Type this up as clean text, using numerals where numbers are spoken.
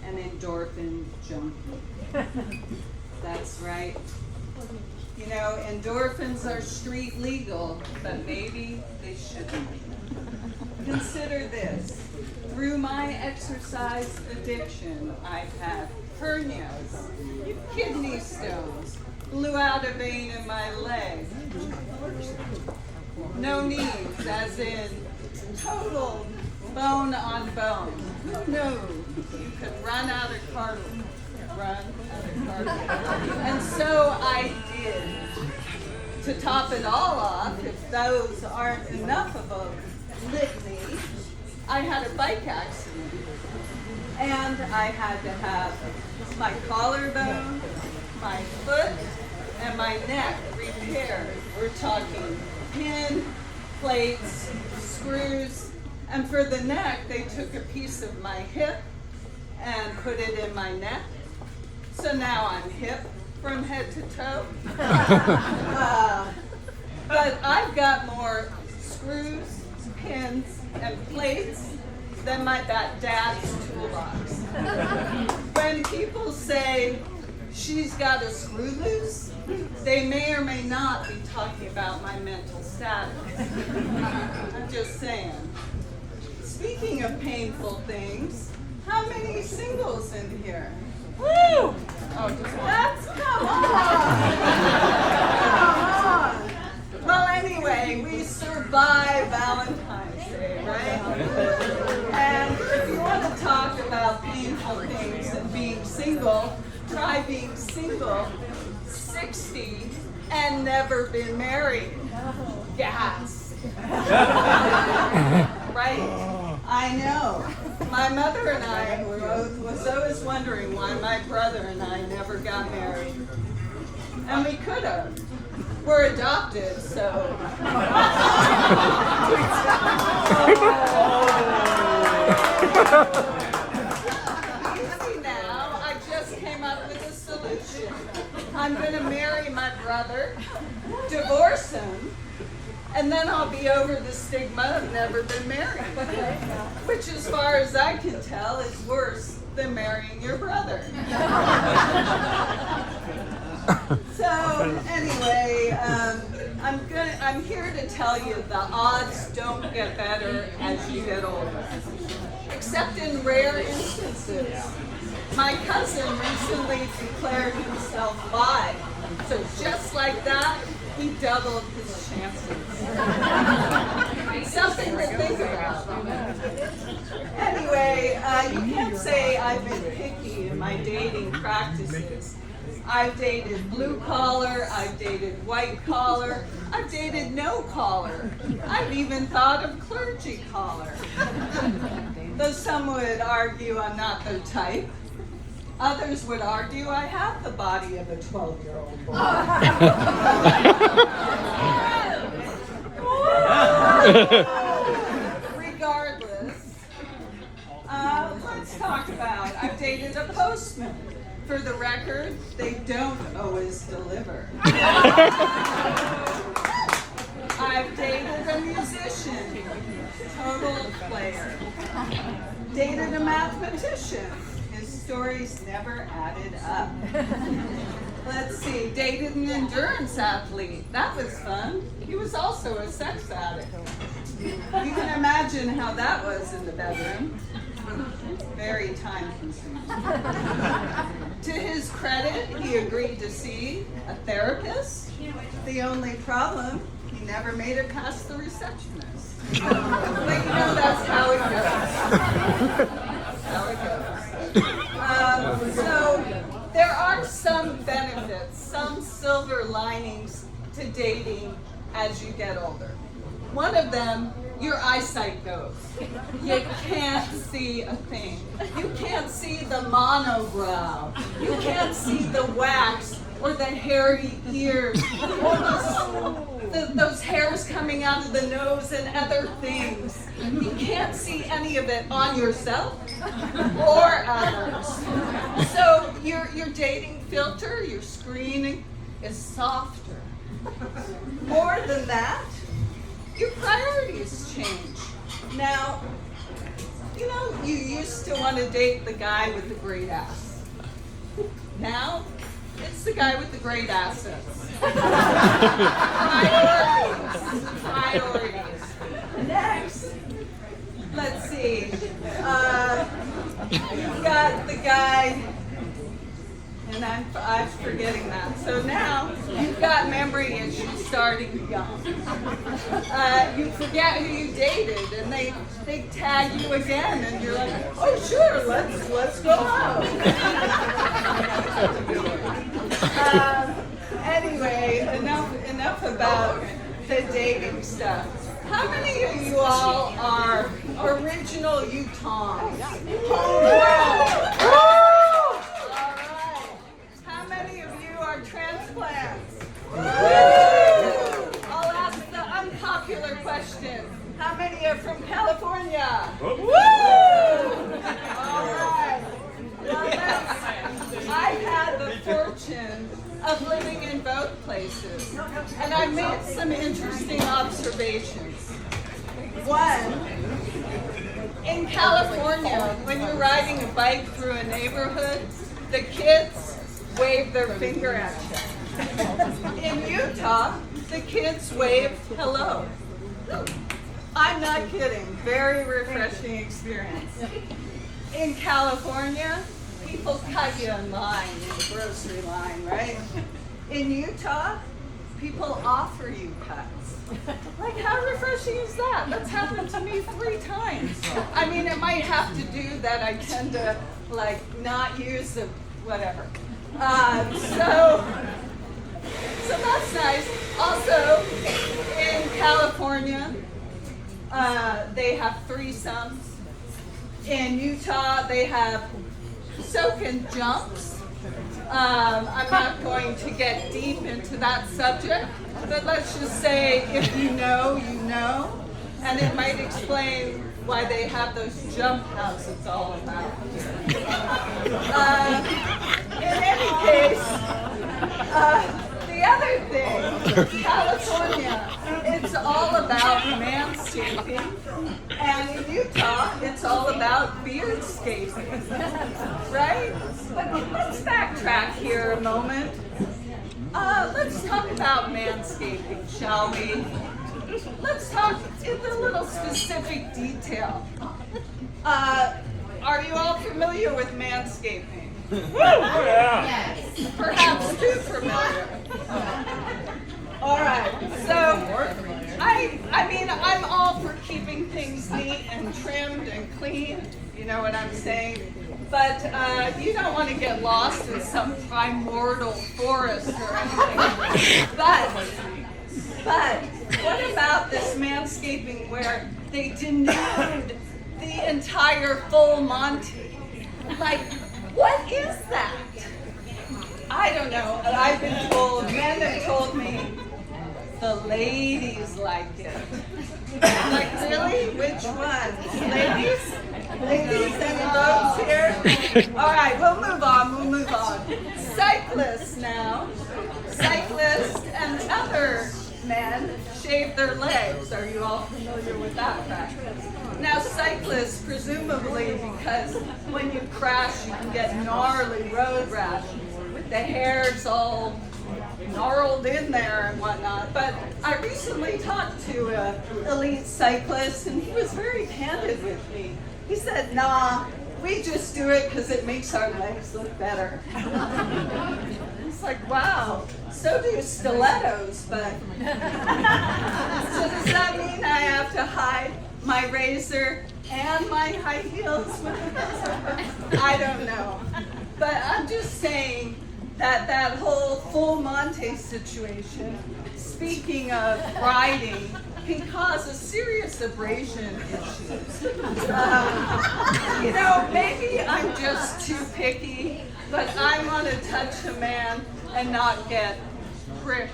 an endorphin junkie. That's right. You know, endorphins are street legal, but maybe they shouldn't. Consider this. Through my exercise addiction, I've had hernias, kidney stones, blew out a vein in my leg, no knees, as in total bone on bone. Who knew you could run out of cartilage? And so I did. To top it all off, if those aren't enough of a litany, I had a bike accident. And I had to have my collarbone, my foot, and my neck repaired. We're talking pin, plates, screws, and for the neck, they took a piece of my hip and put it in my neck. So now I'm hip from head to toe. But I've got more screws, pins, and plates than my dad's toolbox. When people say she's got a screw loose, they may or may not be talking about my mental status. I'm just saying. Speaking of painful things, how many singles in here? Woo! Oh, just one. Come on! Well, anyway, we survived Valentine's Day, right? And if you want to talk about painful things and being single, try being single, 60, and never been married. Gas. Right? I know. My mother and I was always wondering why my brother and I never got married. And we could have. We're adopted, so. Easy now. I just came up with a solution. I'm going to marry my brother, divorce him, and then I'll be over the stigma of never been married. Which, as far as I can tell, is worse than marrying your brother. So, anyway, I'm here to tell you the odds don't get better as you get older. Except in rare instances. My cousin recently declared himself bi. So just like that, he doubled his chances. Something to think about. Anyway, you can't say I've been picky in my dating practices. I've dated blue collar, I've dated white collar, I've dated no collar. I've even thought of clergy collar. Though some would argue I'm not their type. Others would argue I have the body of a 12-year-old boy. Regardless, let's talk about, I've dated a postman. For the record, they don't always deliver. I've dated a musician, total player. Dated a mathematician. Stories never added up. Let's see, dated an endurance athlete. That was fun. He was also a sex addict. You can imagine how that was in the bedroom. Very time consuming. To his credit, he agreed to see a therapist. The only problem, he never made it past the receptionist. But you know, that's how it goes. How it goes. So there are some benefits, some silver linings to dating as you get older. One of them, your eyesight goes. You can't see a thing. You can't see the monobrow. You can't see the wax or the hairy ears or those hairs coming out of the nose and other things. You can't see any of it on yourself or others. So your dating filter, your screening is softer. More than that, your priorities change. Now, You know, you used to want to date the guy with the great ass. Now, it's the guy with the great assets. Priorities. Next, let's see. You've got the guy, and I'm forgetting that. So now you've got memory issues starting young. You forget who you dated, and they tag you again, and you're like, oh sure, let's go out. Anyway, enough about the dating stuff. How many of you all are original Utahns? Homegrown. All right. How many of you are transplants? I'll ask the unpopular question. How many are from California? Woo! All right. Well, I've had the fortune of living in both places, and I made some interesting observations. One, in California, when you're riding a bike through a neighborhood, the kids wave their finger at you. In Utah, the kids wave hello. I'm not kidding. Very refreshing experience. In California, people cut you in line, in the grocery line, right? In Utah, people offer you cuts. Like, how refreshing is that? That's happened to me 3 times. I mean, it might have to do that I tend to, like, not use the whatever. So that's nice. Also, in California, they have threesomes. In Utah, they have soak and jumps. I'm not going to get deep into that subject, but let's just say if you know, you know, and it might explain why they have those jump houses all about. In any case, the other thing, California, it's all about manscaping, and in Utah, it's all about beardscaping, right? But let's backtrack here a moment. Let's talk about manscaping, shall we? Let's talk in a little specific detail. Are you all familiar with manscaping? Yes. Perhaps too familiar. All right. So, I mean, I'm all for keeping things neat and trimmed and clean. You know what I'm saying? But you don't want to get lost in some primordial forest or anything. But what about this manscaping where they denude the entire full Monty? Like, what is that? I don't know. I've been told, men have told me, the ladies like it. Like, really? Which ones? Ladies? Ladies, any votes here? All right, we'll move on. Cyclists now. Cyclists and other men shave their legs. Are you all familiar with that practice? Now, cyclists, presumably because when you crash, you can get gnarly road rash with the hairs all gnarled in there and whatnot. But I recently talked to an elite cyclist, and he was very candid with me. He said, nah, we just do it because it makes our legs look better. It's like, wow, so do stilettos, but... So does that mean I have to hide my razor and my high heels? I don't know. But I'm just saying that whole full Monte situation, speaking of riding, can cause a serious abrasion issues. You know, maybe I'm just too picky, but I want to touch a man and not get pricked.